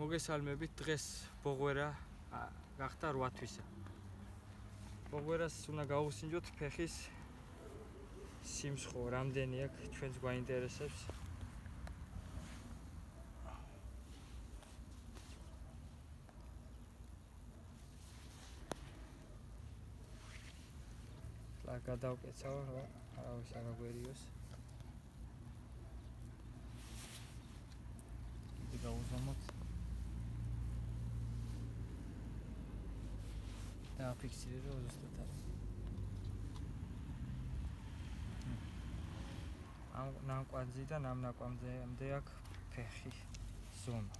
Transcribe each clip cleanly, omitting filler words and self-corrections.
მოგესალმებით, დღეს ბოღვერა გახდა 8 თვისა. ბოღვერას უნდა გავუსინჯოთ ფეხის სიმსხო, რამდენი აქვს ჩვენს გვაინტერესებს. და გადავკეცავ, არავის არ აგვერიოს. იგი გავუზომოთ. და აფიქსირე ზუსტად არის. ამ ნაკვანძიდან ამ ნაკვანძემდე აქვს ფეხის ზომა.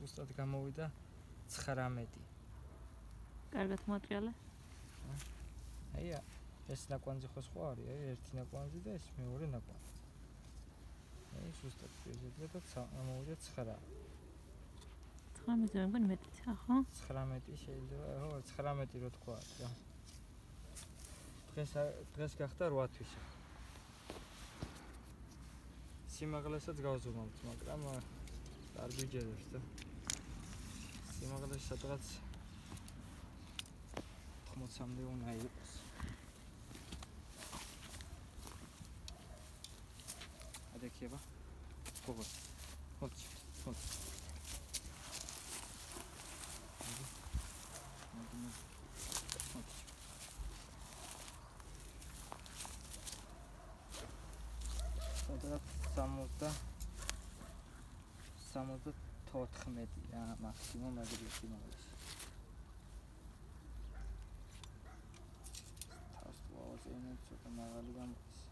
ზუსტად გამოვიდა 19. კარგად მოატრიალე? აია, ეს ნაკვანძი ხო სხვა არის, ერთი ნაკვანძი და ეს მეორე ნაკვანძი. აი, ზუსტად პირზე და გამოვიდა 9. 19 მგონი მეტია, ხო? 19 შეიძლება, ხო, 19 რო თქვა, რა. დღეს გახდა 8 თვისა. სიმაღლესაც გავზომავთ, მაგრამ არ გიჯერებს და სიმაღლე სადღაც 80-მდე უნდა იყოს. ადექება. ხო. ხო. სადღაც 74-ია მაქსიმუმ აგრეთვე სიმაღლეში. თავს ვაუზენებ ცოტა მაღალი გამოდის.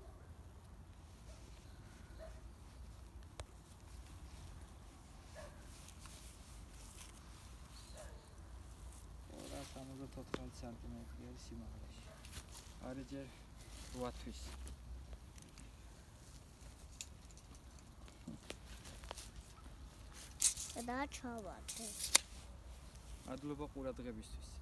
ორა 74 სანტიმეტრი არის სიმაღლეში. არის ჯერ 8 თვის. და ჩავარდე. მადლობა ყურადღებისთვის.